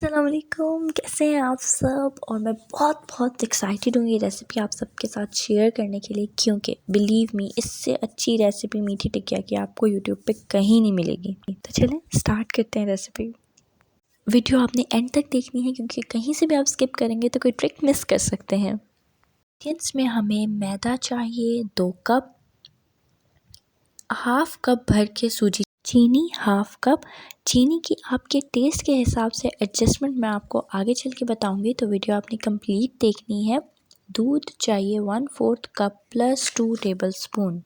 अस्सलाम वालेकुम, कैसे हैं आप सब। और मैं बहुत एक्साइटेड हूँ ये रेसिपी आप सबके साथ शेयर करने के लिए, क्योंकि बिलीव मी इससे अच्छी रेसिपी मीठी टिकिया की आपको यूट्यूब पे कहीं नहीं मिलेगी। तो चलें स्टार्ट करते हैं रेसिपी। वीडियो आपने एंड तक देखनी है, क्योंकि कहीं से भी आप स्किप करेंगे तो कोई ट्रिक मिस कर सकते हैं। में हमें मैदा चाहिए 2 कप, हाफ कप भर के सूजी, चीनी हाफ कप। चीनी की आपके टेस्ट के हिसाब से एडजस्टमेंट मैं आपको आगे चल के बताऊंगी, तो वीडियो आपने कंप्लीट देखनी है। दूध चाहिए 1/4 कप प्लस 2 टेबलस्पून।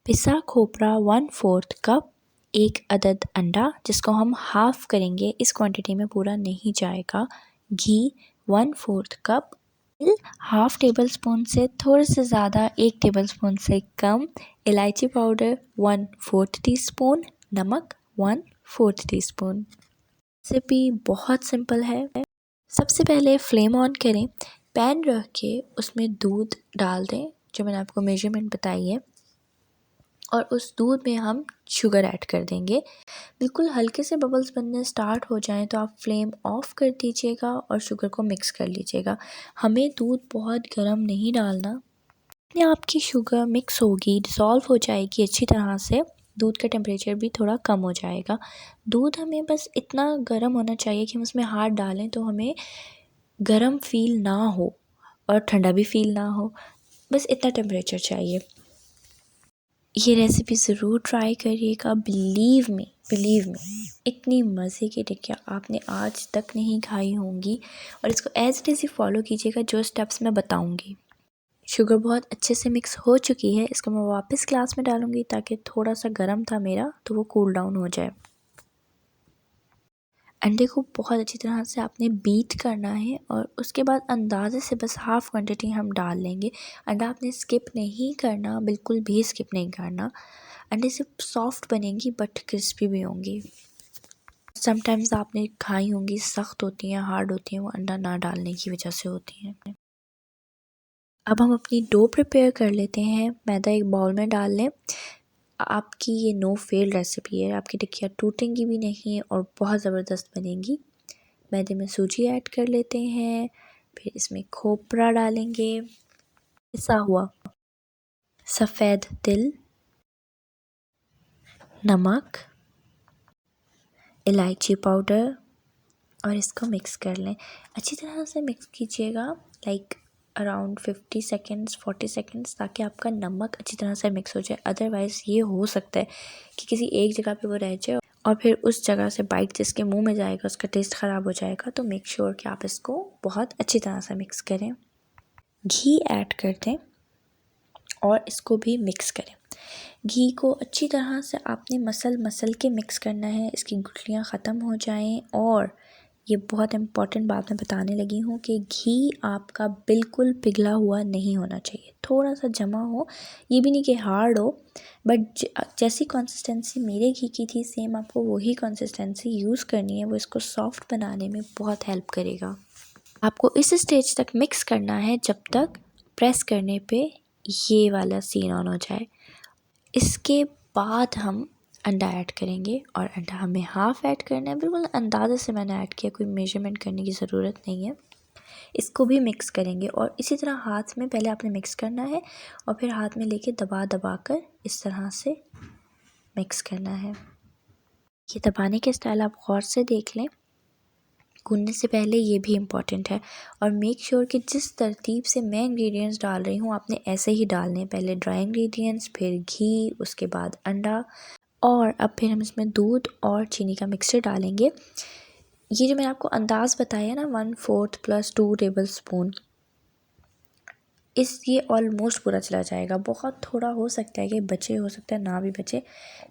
पिसा खोपरा 1/4 कप। 1 अदद अंडा जिसको हम हाफ करेंगे, इस क्वांटिटी में पूरा नहीं जाएगा। घी 1/4 कप। हाफ टेबल स्पून से थोड़े से ज़्यादा, 1 टेबलस्पून से कम। इलायची पाउडर 1/4 टीस्पून। नमक 1/4 टीस्पून। रेसिपी बहुत सिंपल है। सबसे पहले फ्लेम ऑन करें, पैन रख के उसमें दूध डाल दें जो मैंने आपको मेजरमेंट बताई है, और उस दूध में हम शुगर ऐड कर देंगे। बिल्कुल हल्के से बबल्स बनने स्टार्ट हो जाएं तो आप फ्लेम ऑफ कर दीजिएगा और शुगर को मिक्स कर लीजिएगा। हमें दूध बहुत गर्म नहीं डालना। अपने आप की शुगर मिक्स होगी, डिज़ोल्व हो जाएगी अच्छी तरह से। दूध का टेम्परेचर भी थोड़ा कम हो जाएगा। दूध हमें बस इतना गर्म होना चाहिए कि हम उसमें हाथ डालें तो हमें गर्म फील ना हो और ठंडा भी फील ना हो, बस इतना टेम्परेचर चाहिए। ये रेसिपी ज़रूर ट्राई करिएगा। बिलीव मी इतनी मज़े की टिकिया आपने आज तक नहीं खाई होंगी, और इसको एज इट इज़ ही फॉलो कीजिएगा जो स्टेप्स मैं बताऊंगी। शुगर बहुत अच्छे से मिक्स हो चुकी है, इसको मैं वापस ग्लास में डालूंगी ताकि थोड़ा सा गर्म था मेरा तो वो कूल डाउन हो जाए। अंडे को बहुत अच्छी तरह से आपने बीट करना है, और उसके बाद अंदाज़े से बस हाफ़ क्वांटिटी हम डाल लेंगे। अंडा आपने स्किप नहीं करना, बिल्कुल भी स्किप नहीं करना। अंडे से सॉफ्ट बनेंगी बट क्रिस्पी भी होंगी। समटाइम्स आपने खाई होंगी सख्त होती हैं, हार्ड होती हैं, वो अंडा ना डालने की वजह से होती हैं। अब हम अपनी डो प्रिपेयर कर लेते हैं। मैदा एक बाउल में डाल लें। आपकी ये नो फेल रेसिपी है, आपकी टिक्कियाँ टूटेंगी भी नहीं और बहुत ज़बरदस्त बनेंगी। मैदे में सूजी ऐड कर लेते हैं, फिर इसमें खोपरा डालेंगे, पिसा हुआ सफ़ेद तिल, नमक, इलायची पाउडर, और इसको मिक्स कर लें। अच्छी तरह से मिक्स कीजिएगा, लाइक अराउंड 50 सेकेंड्स 40 सेकेंड्स, ताकि आपका नमक अच्छी तरह से मिक्स हो जाए। अदरवाइज़ ये हो सकता है कि किसी एक जगह पे वो रह जाए और फिर उस जगह से बाइट जिसके मुंह में जाएगा उसका टेस्ट ख़राब हो जाएगा। तो मेक श्योर कि आप इसको बहुत अच्छी तरह से मिक्स करें। घी ऐड कर दें और इसको भी मिक्स करें। घी को अच्छी तरह से आपने मसल के मिक्स करना है, इसकी गुठलियाँ ख़त्म हो जाएं। और ये बहुत इम्पॉर्टेंट बात मैं बताने लगी हूँ कि घी आपका बिल्कुल पिघला हुआ नहीं होना चाहिए, थोड़ा सा जमा हो। ये भी नहीं कि हार्ड हो, बट जैसी कंसिस्टेंसी मेरे घी की थी सेम आपको वही कंसिस्टेंसी यूज़ करनी है। वो इसको सॉफ्ट बनाने में बहुत हेल्प करेगा। आपको इस स्टेज तक मिक्स करना है जब तक प्रेस करने पे ये वाला सीन ऑन हो जाए। इसके बाद हम अंडा ऐड करेंगे, और अंडा हमें हाफ़ ऐड करना है। बिल्कुल अंदाज़े से मैंने ऐड किया, कोई मेजरमेंट करने की ज़रूरत नहीं है। इसको भी मिक्स करेंगे, और इसी तरह हाथ में पहले आपने मिक्स करना है और फिर हाथ में लेके दबा कर इस तरह से मिक्स करना है। ये दबाने के स्टाइल आप गौर से देख लें, गूंदने से पहले ये भी इम्पॉर्टेंट है। और मेक श्योर कि जिस तरतीब से मैं इंग्रेडिएंट्स डाल रही हूँ आपने ऐसे ही डालने हैं। पहले ड्राई इंग्रेडिएंट्स, फिर घी, उसके बाद अंडा, और अब फिर हम इसमें दूध और चीनी का मिक्सचर डालेंगे। ये जो मैंने आपको अंदाज़ बताया ना 1/4 प्लस 2 टेबलस्पून, ये ऑलमोस्ट पूरा चला जाएगा। बहुत थोड़ा हो सकता है कि बचे, हो सकता है ना भी बचे,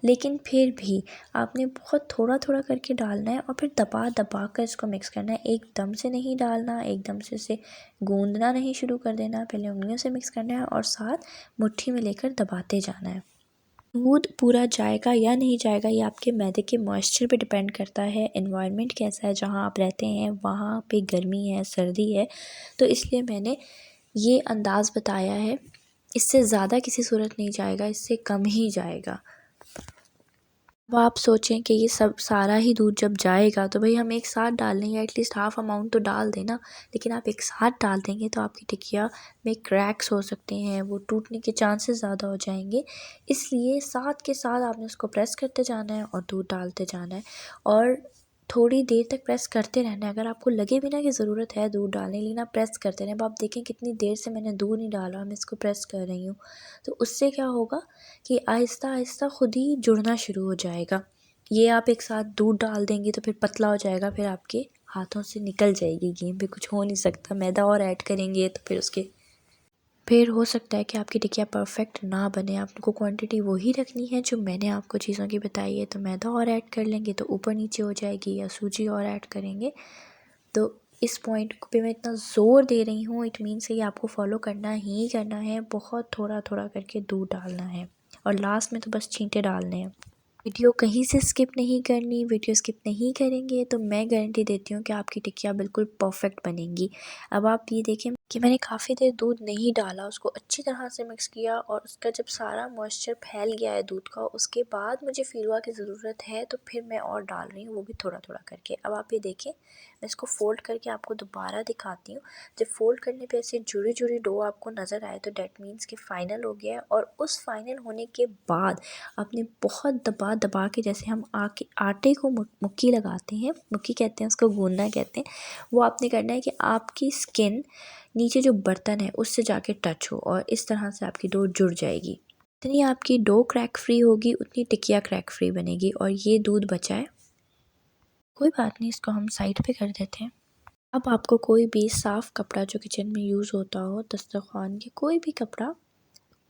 लेकिन फिर भी आपने बहुत थोड़ा करके डालना है और फिर दबा कर इसको मिक्स करना है। एकदम से नहीं डालना, एकदम से इसे गूंदना नहीं शुरू कर देना। पहले उंगलियों से मिक्स करना है और साथ मुट्ठी में लेकर दबाते जाना है। दूध पूरा जाएगा या नहीं जाएगा ये आपके मैदे के मॉइस्चर पे डिपेंड करता है। एनवायरनमेंट कैसा है जहाँ आप रहते हैं, वहाँ पे गर्मी है, सर्दी है, तो इसलिए मैंने ये अंदाज़ बताया है। इससे ज़्यादा किसी सूरत नहीं जाएगा, इससे कम ही जाएगा। अब आप सोचें कि ये सब सारा ही दूध जब जाएगा तो भाई हम एक साथ डाल लेंगे, एटलीस्ट हाफ अमाउंट तो डाल देना, लेकिन आप एक साथ डाल देंगे तो आपकी टिकिया में क्रैक्स हो सकते हैं, वो टूटने के चांसेस ज़्यादा हो जाएंगे। इसलिए साथ के साथ आपने उसको प्रेस करते जाना है और दूध डालते जाना है और थोड़ी देर तक प्रेस करते रहना है। अगर आपको लगे भी ना कि ज़रूरत है दूध डालने, लेकिन आप प्रेस करते रहें। अब आप देखें कितनी देर से मैंने दूध नहीं डाला, मैं इसको प्रेस कर रही हूँ, तो उससे क्या होगा कि आहिस्ता आहिस्ता खुद ही जुड़ना शुरू हो जाएगा। ये आप एक साथ दूध डाल देंगे तो फिर पतला हो जाएगा, फिर आपके हाथों से निकल जाएगी गेम, पे कुछ हो नहीं सकता। मैदा और ऐड करेंगे तो फिर हो सकता है कि आपकी टिकिया परफेक्ट ना बने। आपको क्वांटिटी वही रखनी है जो मैंने आपको चीज़ों की बताई है। तो मैदा और ऐड कर लेंगे तो ऊपर नीचे हो जाएगी, या सूजी और ऐड करेंगे। तो इस पॉइंट पे मैं इतना ज़ोर दे रही हूँ, इट मीन्स कि आपको फॉलो करना ही करना है। बहुत थोड़ा थोड़ा करके दूध डालना है और लास्ट में तो बस छींटे डालने हैं। वीडियो कहीं से स्किप नहीं करनी। वीडियो स्किप नहीं करेंगे तो मैं गारंटी देती हूँ कि आपकी टिकिया बिल्कुल परफेक्ट बनेंगी। अब आप ये देखें कि मैंने काफ़ी देर दूध नहीं डाला, उसको अच्छी तरह से मिक्स किया और उसका जब सारा मॉइस्चर फैल गया है दूध का, उसके बाद मुझे फील हुआ कि ज़रूरत है तो फिर मैं और डाल रही हूँ, वो भी थोड़ा थोड़ा करके। अब आप ये देखें, मैं इसको फ़ोल्ड करके आपको दोबारा दिखाती हूँ। जब फ़ोल्ड करने पे ऐसे जुड़ी जुड़ी डो आपको नज़र आए तो डैट मीन्स कि फ़ाइनल हो गया है। और उस फाइनल होने के बाद आपने बहुत दबा दबा के, जैसे हम आटे को मुक्की लगाते हैं, मुक्की कहते हैं उसको, गूंदना कहते हैं, वो आपने करना है कि आपकी स्किन नीचे जो बर्तन है उससे जाके टच हो, और इस तरह से आपकी डो जुड़ जाएगी। जितनी आपकी डो क्रैक फ्री होगी उतनी टिकिया क्रैक फ्री बनेगी। और ये दूध बचा है, कोई बात नहीं, इसको हम साइड पे कर देते हैं। अब आपको कोई भी साफ़ कपड़ा जो किचन में यूज़ होता हो, दस्तरखान के कोई भी कपड़ा,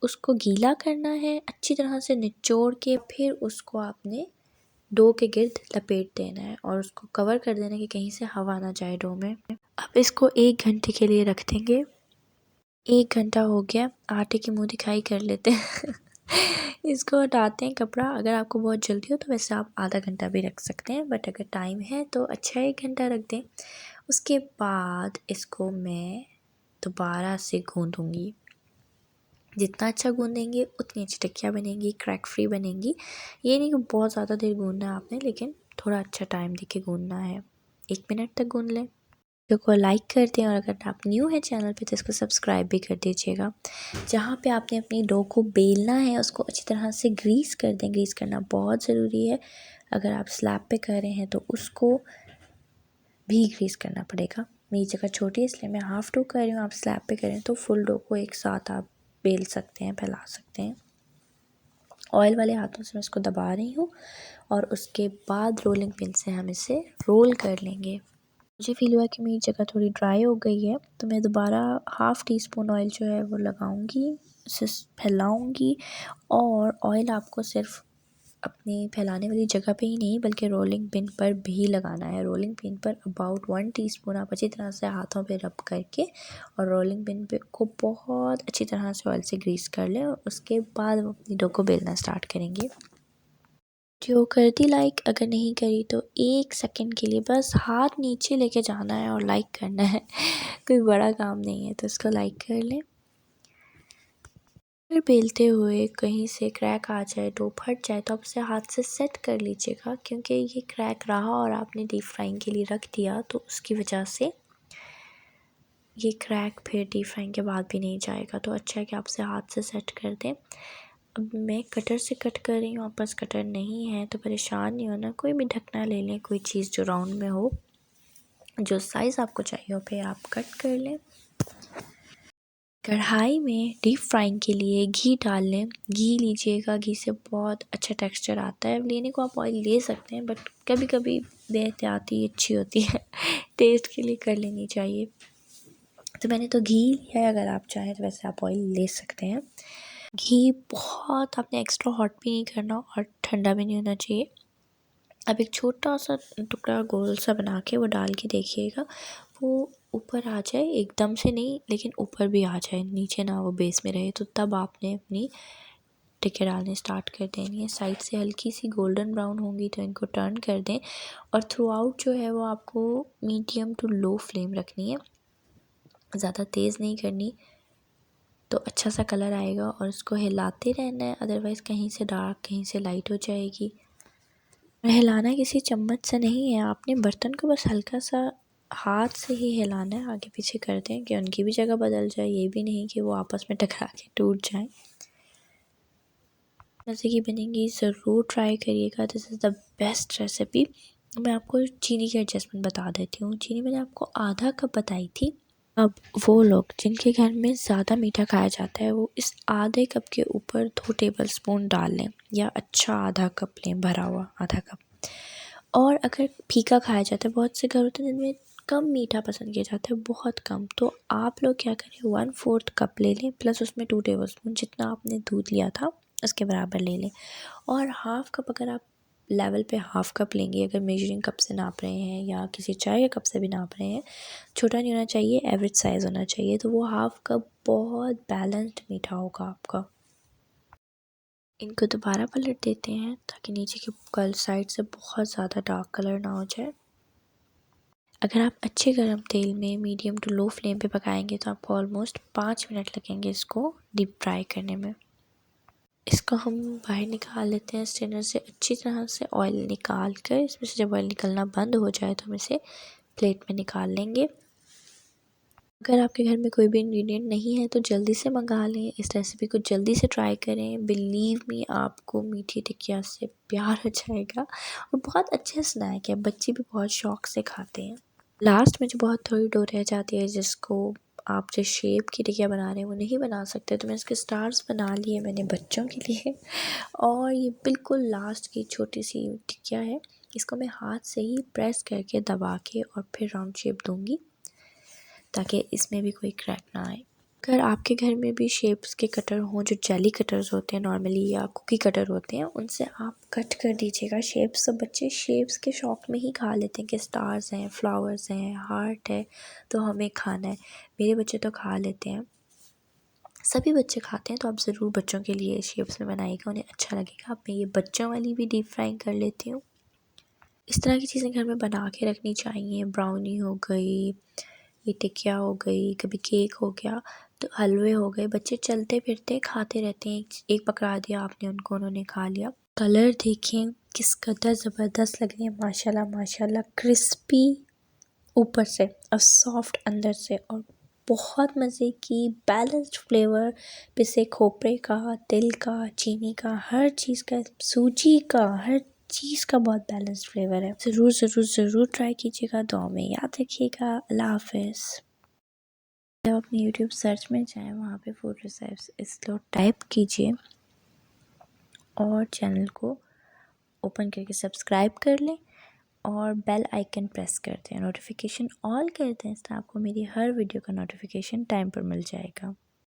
उसको गीला करना है, अच्छी तरह से निचोड़ के फिर उसको आपने डो के गिर्द लपेट देना है और उसको कवर कर देना है कि कहीं से हवा ना जाए डो में। अब इसको 1 घंटे के लिए रख देंगे। 1 घंटा हो गया, आटे की मुँह दिखाई कर लेते हैं। इसको हटाते हैं कपड़ा। अगर आपको बहुत जल्दी हो तो वैसे आप आधा घंटा भी रख सकते हैं, बट अगर टाइम है तो अच्छा 1 घंटा रख दें। उसके बाद इसको मैं दोबारा से गूँधूँगी। जितना अच्छा गूँधेंगे उतनी अच्छी टिकिया बनेगी, क्रैक फ्री बनेगी। ये नहीं कि बहुत ज़्यादा देर गूँधना है आपने, लेकिन थोड़ा अच्छा टाइम देके गूँधना है। 1 मिनट तक गूँध लें। वीडियो को लाइक कर दें और अगर आप न्यू हैं चैनल पे तो इसको सब्सक्राइब भी कर दीजिएगा। जहाँ पे आपने अपनी डो को बेलना है उसको अच्छी तरह से ग्रीस कर दें। ग्रीस करना बहुत ज़रूरी है। अगर आप स्लैब पे कर रहे हैं तो उसको भी ग्रीस करना पड़ेगा। मेरी जगह छोटी है इसलिए मैं हाफ़ डो कर रही हूँ, आप स्लैब पे करें तो फुल डो को एक साथ आप बेल सकते हैं, फैला सकते हैं। ऑयल वाले हाथों से मैं इसको दबा रही हूँ और उसके बाद रोलिंग पिन से हम इसे रोल कर लेंगे। मुझे फ़ील हुआ कि मेरी जगह थोड़ी ड्राई हो गई है तो मैं दोबारा हाफ़ टी स्पून ऑयल जो है वो लगाऊंगी, इसे फैलाऊंगी। और ऑयल आपको सिर्फ अपनी फैलाने वाली जगह पे ही नहीं बल्कि रोलिंग पिन पर भी लगाना है। रोलिंग पिन पर अबाउट 1 टीस्पून आप अच्छी तरह से हाथों पे रब करके और रोलिंग पिन पे को बहुत अच्छी तरह से ऑयल से ग्रीस कर लें और उसके बाद हम अपनी डो को बेलना स्टार्ट करेंगे। वीडियो कर दी लाइक, अगर नहीं करी तो 1 सेकंड के लिए बस हाथ नीचे लेके जाना है और लाइक करना है। कोई बड़ा काम नहीं है, तो इसको लाइक कर लें। फिर बेलते हुए कहीं से क्रैक आ जाए, डो फट जाए तो आप उसे हाथ से सेट कर लीजिएगा, क्योंकि ये क्रैक रहा और आपने डीप फ्राइंग के लिए रख दिया तो उसकी वजह से ये क्रैक फिर डीप फ्राइंग के बाद भी नहीं जाएगा। तो अच्छा है कि आप उसे हाथ से सेट कर दें। अब मैं कटर से कट कर रही हूँ, आप पास कटर नहीं है तो परेशान नहीं होना, कोई भी ढकना ले लें, कोई चीज़ जो राउंड में हो, जो साइज़ आपको चाहिए हो पे आप कट कर लें। कढ़ाई में डीप फ्राइंग के लिए घी डाल लें। घी लीजिएगा, घी से बहुत अच्छा टेक्सचर आता है। लेने को आप ऑयल ले सकते हैं बट कभी कभी बेहतियाती अच्छी होती है, टेस्ट के लिए कर लेनी चाहिए। तो मैंने तो घी लिया है, अगर आप चाहें तो वैसे आप ऑयल ले सकते हैं। घी बहुत आपने एक्स्ट्रा हॉट भी नहीं करना और ठंडा भी नहीं होना चाहिए। अब एक छोटा सा टुकड़ा गोल सा बना के वो डाल के देखिएगा, वो ऊपर आ जाए, एकदम से नहीं लेकिन ऊपर भी आ जाए, नीचे ना वो बेस में रहे, तो तब आपने अपनी टिक्के डालने स्टार्ट कर देनी है। साइड से हल्की सी गोल्डन ब्राउन होंगी तो इनको टर्न कर दें और थ्रू आउट जो है वो आपको मीडियम टू लो फ्लेम रखनी है, ज़्यादा तेज़ नहीं करनी, तो अच्छा सा कलर आएगा और उसको हिलाते रहना है, अदरवाइज़ कहीं से डार्क कहीं से लाइट हो जाएगी। हिलाना किसी चम्मच से नहीं है, आपने बर्तन को बस हल्का सा हाथ से ही हिलाना है, आगे पीछे कर दें कि उनकी भी जगह बदल जाए, ये भी नहीं कि वो आपस में टकरा के टूट जाएं। मज़े की बनेंगी, ज़रूर ट्राई करिएगा। This is the best recipe. मैं आपको चीनी की एडजस्टमेंट बता देती हूँ। चीनी मैंने आपको आधा कप बताई थी। अब वो लोग जिनके घर में ज़्यादा मीठा खाया जाता है वो इस आधे कप के ऊपर 2 टेबलस्पून डाल लें, या अच्छा आधा कप लें, भरा हुआ आधा कप। और अगर फीका खाया जाता है, बहुत से घर होते हैं जिनमें कम मीठा पसंद किया जाता है, बहुत कम, तो आप लोग क्या करें 1/4 कप ले लें, प्लस उसमें 2 टेबलस्पून जितना आपने दूध लिया था उसके बराबर ले लें। और हाफ़ कप, अगर आप लेवल पे हाफ़ कप लेंगे, अगर मेजरिंग कप से नाप रहे हैं या किसी चाय के कप से भी नाप रहे हैं, छोटा नहीं होना चाहिए, एवरेज साइज़ होना चाहिए, तो वो हाफ़ कप बहुत बैलेंस्ड मीठा होगा आपका। इनको दोबारा पलट देते हैं ताकि नीचे की कल साइड से बहुत ज़्यादा डार्क कलर ना हो जाए। अगर आप अच्छे गरम तेल में मीडियम टू लो फ्लेम पे पकाएंगे तो आपको ऑलमोस्ट 5 मिनट लगेंगे इसको डीप फ्राई करने में। इसको हम बाहर निकाल लेते हैं स्ट्रेनर से, अच्छी तरह से ऑयल निकाल कर, इसमें से जब ऑयल निकलना बंद हो जाए तो हम इसे प्लेट में निकाल लेंगे। अगर आपके घर में कोई भी इंग्रेडिएंट नहीं है तो जल्दी से मंगा लें, इस रेसिपी को जल्दी से ट्राई करें। बिलीव मी, आपको मीठी टिकिया से प्यार हो जाएगा। और बहुत अच्छे स्नैक है, बच्चे भी बहुत शौक से खाते हैं। लास्ट में जो बहुत थोड़ी डो रह जाती है, जिसको आप जिस शेप की टिकिया बना रहे हैं वो नहीं बना सकते, तो मैं इसके स्टार्स बना लिए मैंने बच्चों के लिए। और ये बिल्कुल लास्ट की छोटी सी टिकिया है, इसको मैं हाथ से ही प्रेस करके दबा के और फिर राउंड शेप दूँगी ताकि इसमें भी कोई क्रैक ना आए। अगर आपके घर में भी शेप्स के कटर हों, जो जेली कटर्स होते हैं नॉर्मली, या कुकी कटर होते हैं, उनसे आप कट कर दीजिएगा शेप्स। तो बच्चे शेप्स के शौक में ही खा लेते हैं कि स्टार्स हैं, फ्लावर्स हैं, हार्ट है तो हमें खाना है। मेरे बच्चे तो खा लेते हैं, सभी बच्चे खाते हैं, तो आप ज़रूर बच्चों के लिए शेप्स में बनाइएगा, उन्हें अच्छा लगेगा। अब मैं ये बच्चों वाली भी डीप फ्राइंग कर लेती हूँ। इस तरह की चीज़ें घर में बना के रखनी चाहिए। ब्राउनी हो गई, ये टिकिया हो गई, कभी केक हो गया, तो हलवे हो गए, बच्चे चलते फिरते खाते रहते हैं। एक पकड़ा दिया आपने उनको, उन्होंने खा लिया। कलर देखें किस कदर ज़बरदस्त लग रही है, माशाल्लाह माशाल्लाह। क्रिस्पी ऊपर से और सॉफ्ट अंदर से, और बहुत मज़े की बैलेंस्ड फ्लेवर, पिसे खोपरे का, तिल का, चीनी का, हर चीज़ का, सूजी का, हर चीज़ का बहुत बैलेंस्ड फ्लेवर है। ज़रूर ज़रूर ज़रूर ट्राई कीजिएगा। दुआ में याद रखिएगा। अल्लाह हाफ़िज़। जब अपने यूट्यूब सर्च में जाएँ, वहाँ पे फूड रेसिपीज इस्लो टाइप कीजिए और चैनल को ओपन करके सब्सक्राइब कर लें और बेल आइकन प्रेस कर दें, नोटिफिकेशन ऑल कर दें, इससे आपको मेरी हर वीडियो का नोटिफिकेशन टाइम पर मिल जाएगा।